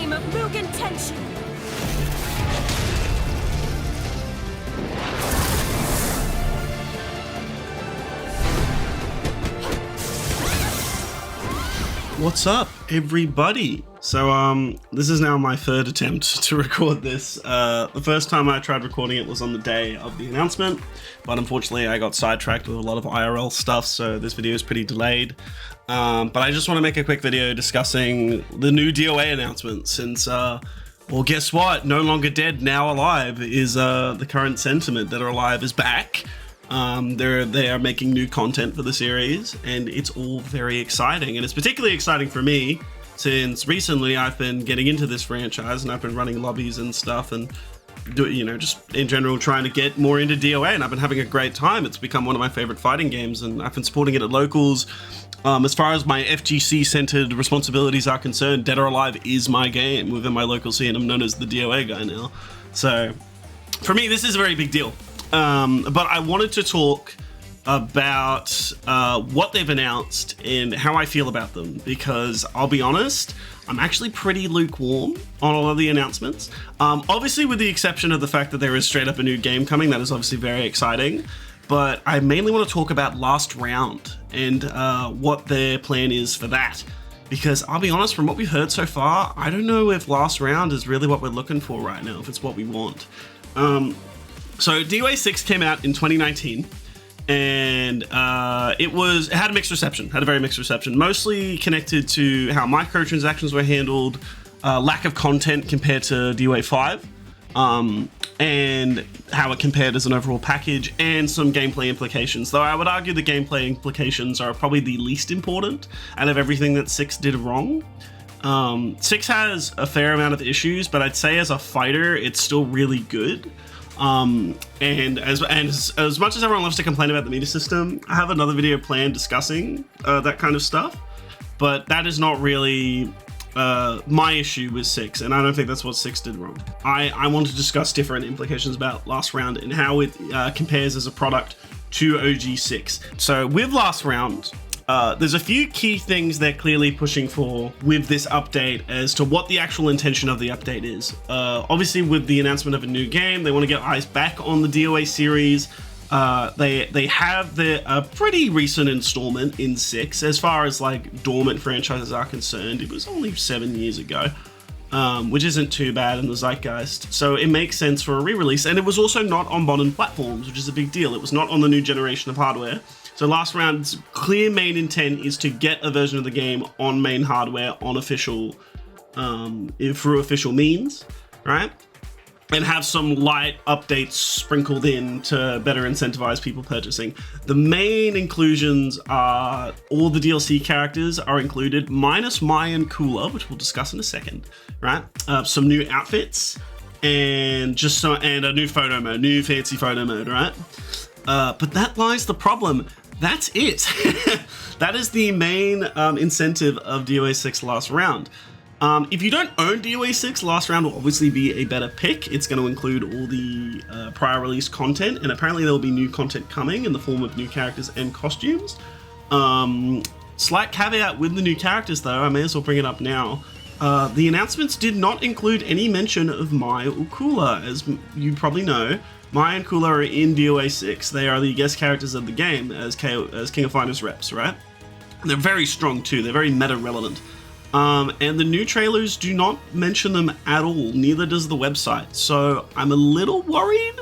flame of Mugen Tenshi. What's up, everybody? So, this is now my third attempt to record this. The first time I tried recording it was on the day of the announcement, but unfortunately I got sidetracked with a lot of IRL stuff, so this video is pretty delayed. But I just want to make a quick video discussing the new DOA announcement since, well, guess what? No longer dead, now alive is the current sentiment. Dead or Alive is back. They are making new content for the series, and it's all very exciting. And it's particularly exciting for me since recently I've been getting into this franchise and I've been running lobbies and stuff and just in general trying to get more into DOA, and I've been having a great time. It's become one of my favorite fighting games, and I've been supporting it at locals. As far as my FGC centered responsibilities are concerned, Dead or Alive is my game within my local scene. I'm known as the DOA guy now. So for me, this is a very big deal. But I wanted to talk about what they've announced and how I feel about them, because I'll be honest, I'm actually pretty lukewarm on all of the announcements. Obviously with the exception of the fact that there is straight up a new game coming, that is obviously very exciting, but I mainly want to talk about Last Round and what their plan is for that. Because I'll be honest, from what we've heard so far, I don't know if Last Round is really what we're looking for right now, if it's what we want. So DOA6 came out in 2019, and it had a mixed reception, had a very mixed reception, mostly connected to how microtransactions were handled, lack of content compared to DOA5, and how it compared as an overall package, and some gameplay implications. Though I would argue the gameplay implications are probably the least important out of everything that 6 did wrong. 6 has a fair amount of issues, but I'd say as a fighter, it's still really good. And as much as everyone loves to complain about the meter system, I have another video planned discussing that kind of stuff, but that is not really my issue with 6, and I don't think that's what 6 did wrong. I want to discuss different implications about Last Round and how it compares as a product to OG6. So with Last Round, there's a few key things they're clearly pushing for with this update as to what the actual intention of the update is. Obviously, with the announcement of a new game, they want to get eyes back on the DOA series. They have a pretty recent installment in 6. As far as like dormant franchises are concerned, it was only 7 years ago, which isn't too bad in the zeitgeist. So it makes sense for a re-release, and it was also not on modern platforms, which is a big deal. It was not on the new generation of hardware. So Last Round's clear main intent is to get a version of the game on main hardware on official, through official means, right? And have some light updates sprinkled in to better incentivize people purchasing. The main inclusions are all the DLC characters are included, minus Mai and Cooler, which we'll discuss in a second, right? Some new outfits and and a new photo mode, new fancy photo mode, right? But that lies the problem. That's it. That is the main incentive of DOA6 Last Round. If you don't own DOA6, Last Round will obviously be a better pick. It's going to include all the prior release content, and apparently there will be new content coming in the form of new characters and costumes. Slight caveat with the new characters though, I may as well bring it up now. The announcements did not include any mention of Mai or Cooler. As you probably know, Mai and Cooler are in DOA6. They are the guest characters of the game as King of Fighters reps, right? And they're very strong too. They're very meta relevant. And the new trailers do not mention them at all. Neither does the website. So I'm a little worried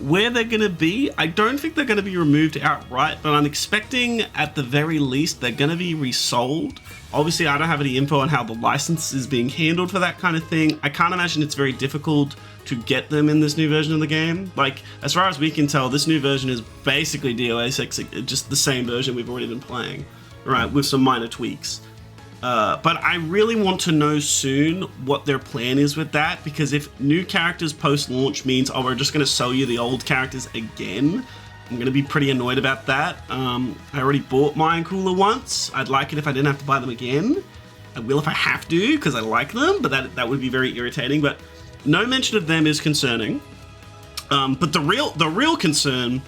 where they're going to be. I don't think they're going to be removed outright, but I'm expecting at the very least they're going to be resold. Obviously, I don't have any info on how the license is being handled for that kind of thing. I can't imagine it's very difficult to get them in this new version of the game. Like, as far as we can tell, this new version is basically DOA6, just the same version we've already been playing, right, with some minor tweaks. But I really want to know soon what their plan is with that, because if new characters post-launch means, oh, we're just going to sell you the old characters again, I'm going to be pretty annoyed about that. I already bought Mai and Cooler once. I'd like it if I didn't have to buy them again. I will if I have to, because I like them, but that would be very irritating. But no mention of them is concerning. But the real concern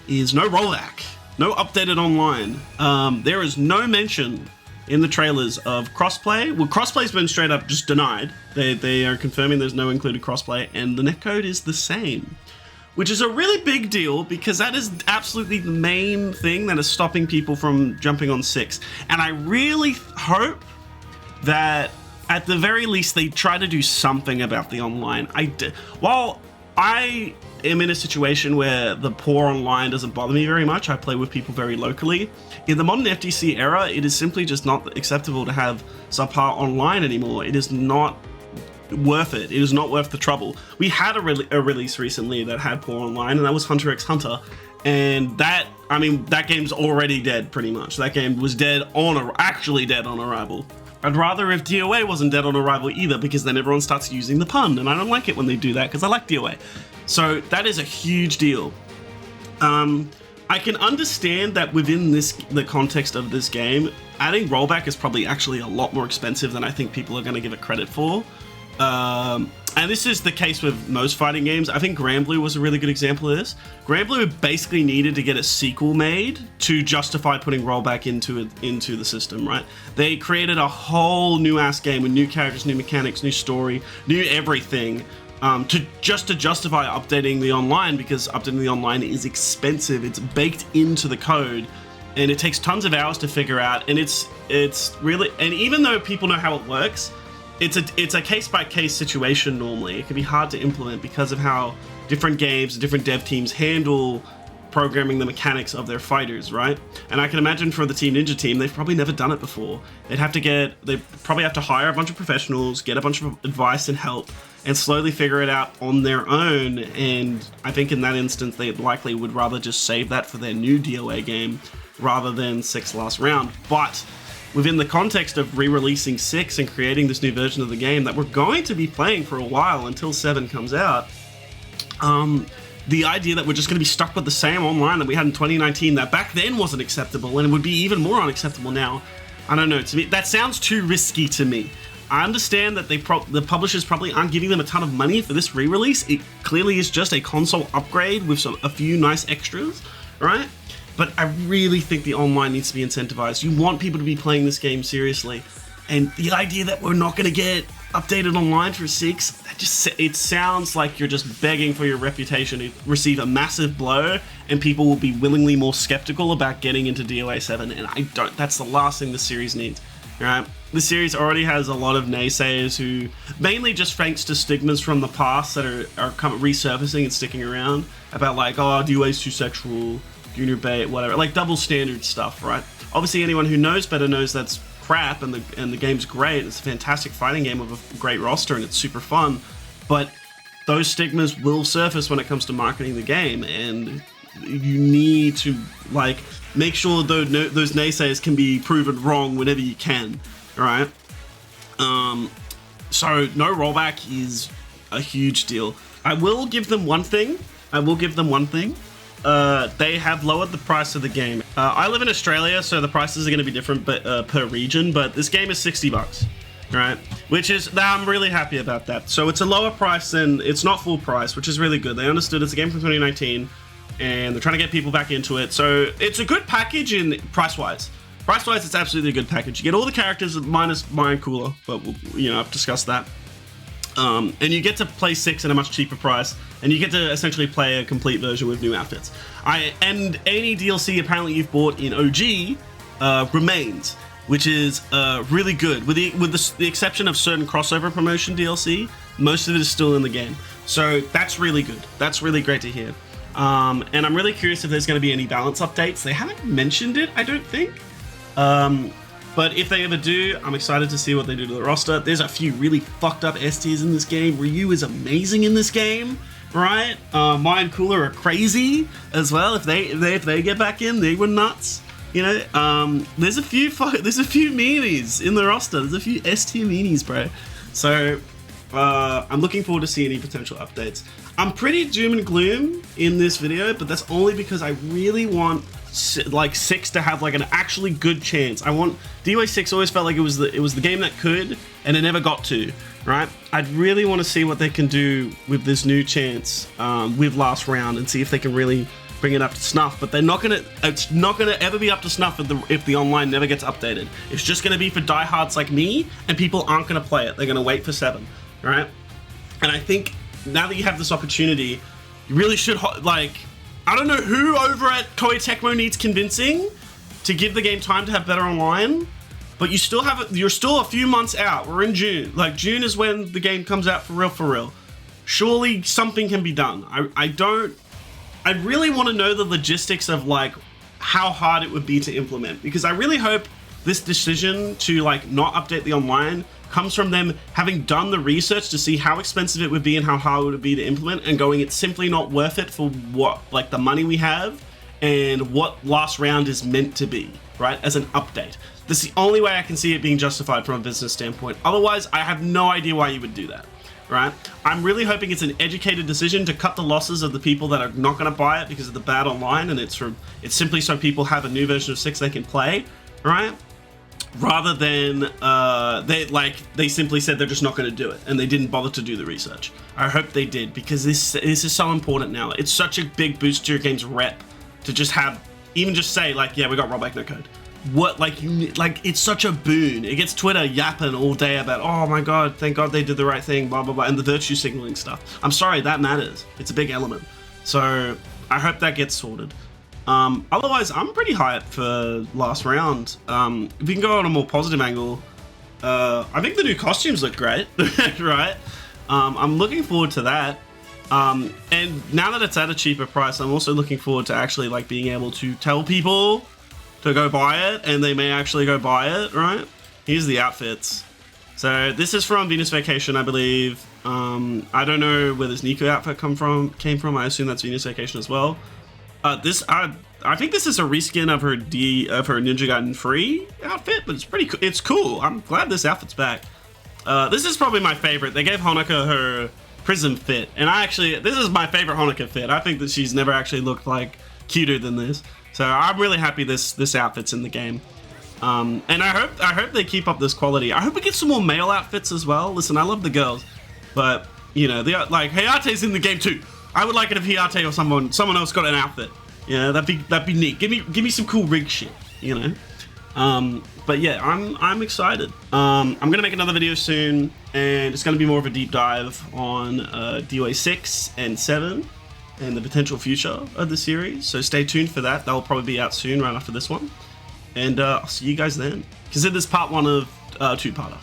is no rollback, no updated online. There is no mention in the trailers of crossplay. Well, crossplay's been straight up just denied. They are confirming there's no included crossplay, and the netcode is the same, which is a really big deal because that is absolutely the main thing that is stopping people from jumping on 6. And I really hope that at the very least they try to do something about the online. While I am in a situation where the poor online doesn't bother me very much, I play with people very locally. In the modern FTC era, it is simply just not acceptable to have subpar online anymore. It is not worth it. It is not worth the trouble. We had a release recently that had poor online, and that was Hunter x Hunter, and that game's already dead pretty much. That game was actually dead on arrival. I'd rather if DOA wasn't dead on arrival either, because then everyone starts using the pun, and I don't like it when they do that because I like DOA. So that is a huge deal. I can understand that within the context of this game, adding rollback is probably actually a lot more expensive than I think people are going to give it credit for. And this is the case with most fighting games. I think Granblue was a really good example of this. Granblue basically needed to get a sequel made to justify putting rollback into the system, right? They created a whole new ass game with new characters, new mechanics, new story, new everything, to justify updating the online, because updating the online is expensive. It's baked into the code, and it takes tons of hours to figure out. And it's really, and even though people know how it works, it's a case-by-case situation normally. It can be hard to implement because of how different games, different dev teams handle programming the mechanics of their fighters, right? And I can imagine for the Team Ninja team, they've probably never done it before. They probably have to hire a bunch of professionals, get a bunch of advice and help, and slowly figure it out on their own. And I think in that instance, they likely would rather just save that for their new DOA game rather than 6 Last Round. But within the context of re-releasing 6 and creating this new version of the game that we're going to be playing for a while until 7 comes out, the idea that we're just going to be stuck with the same online that we had in 2019 that back then wasn't acceptable, and it would be even more unacceptable now, I don't know. To me, that sounds too risky to me. I understand that the publishers probably aren't giving them a ton of money for this re-release. It clearly is just a console upgrade with a few nice extras, right? But I really think the online needs to be incentivized. You want people to be playing this game seriously. And the idea that we're not going to get updated online for 6, it sounds like you're just begging for your reputation to receive a massive blow, and people will be willingly more skeptical about getting into DOA 7, and that's the last thing the series needs. Right? The series already has a lot of naysayers who, mainly just thanks to stigmas from the past that are kind of resurfacing and sticking around, about like, oh, DOA's too sexual, junior bait, whatever, like double standard stuff, right? Obviously anyone who knows better knows that's crap, and the game's great. It's a fantastic fighting game with a great roster, and it's super fun, but those stigmas will surface when it comes to marketing the game, and you need to like make sure those naysayers can be proven wrong whenever you can. All right. So no rollback is a huge deal. I will give them one thing. They have lowered the price of the game. I live in Australia, so the prices are going to be different per region, but this game is $60, right? I'm really happy about that. So it's a lower price than, it's not full price, which is really good. They understood it's a game from 2019, and they're trying to get people back into it. So it's a good package in price-wise. Price-wise, it's absolutely a good package. You get all the characters minus Mind Cooler, but I've discussed that. And you get to play 6 at a much cheaper price, and you get to essentially play a complete version with new outfits. And any DLC apparently you've bought in OG remains, which is really good. With the exception of certain crossover promotion DLC, most of it is still in the game. So that's really good. That's really great to hear. And I'm really curious if there's going to be any balance updates. They haven't mentioned it, I don't think. But if they ever do, I'm excited to see what they do to the roster. There's a few really fucked up S tiers in this game. Ryu is amazing in this game, right? Mind Cooler are crazy as well. If they get back in, they were nuts. There's a few meanies in the roster. There's a few S tier meanies, bro. So I'm looking forward to seeing any potential updates. I'm pretty doom and gloom in this video, but that's only because I really want 6 to have like an actually good chance. I want DOA6 always felt like it was the game that could, and it never got to, right? I'd really want to see what they can do with this new chance with Last Round, and see if they can really bring it up to snuff, but they're not gonna. It's not gonna ever be up to snuff if the online never gets updated. It's just gonna be for diehards like me, and people aren't gonna play it. They're gonna wait for 7, right? And I think now that you have this opportunity, you really should like. I don't know who over at Koei Tecmo needs convincing to give the game time to have better online, but you still have. You're still a few months out. We're in June. Like June is when the game comes out for real. For real. Surely something can be done. I really want to know the logistics of like how hard it would be to implement, because I really hope this decision to like not update the online comes from them having done the research to see how expensive it would be and how hard it would be to implement, and going, it's simply not worth it for what, like the money we have and what Last Round is meant to be, right? As an update. This is the only way I can see it being justified from a business standpoint. Otherwise, I have no idea why you would do that. Right? I'm really hoping it's an educated decision to cut the losses of the people that are not going to buy it because of the bad online, and it's simply so people have a new version of 6 they can play, right? Rather than they simply said they're just not going to do it and they didn't bother to do the research. I hope they did, because this is so important now. It's such a big boost to your game's rep to just have, even just say like, yeah, we got rollback no code. What, like, it's such a boon. It gets Twitter yapping all day about, oh my god, thank god they did the right thing, blah blah blah, and the virtue signaling stuff. I'm sorry, that matters. It's a big element. So I hope that gets sorted. Otherwise, I'm pretty hyped for Last Round. If we can go on a more positive angle, I think the new costumes look great, right? I'm looking forward to that. And now that it's at a cheaper price, I'm also looking forward to actually like being able to tell people to go buy it, and they may actually go buy it, right? Here's the outfits. So this is from Venus Vacation, I believe. I don't know where this Nico outfit came from. I assume that's Venus Vacation as well. I think this is a reskin of her Ninja Gaiden Free outfit, but it's cool. I'm glad this outfit's back. This is probably my favorite. They gave Honoka her Prism fit, and this is my favorite Honoka fit. I think that she's never actually looked like cuter than this. So I'm really happy this outfit's in the game, and I hope they keep up this quality. I hope we get some more male outfits as well. Listen, I love the girls, but you know, like Hayate's in the game too. I would like it if Hayate or someone else got an outfit. Yeah, that'd be neat. Give me some cool rig shit, you know. But yeah, I'm excited. I'm gonna make another video soon, and it's gonna be more of a deep dive on DOA6 and 7. And the potential future of the series, so stay tuned for that. That'll probably be out soon, right after this one, and I'll see you guys then. Consider this part 1 of 2-parter.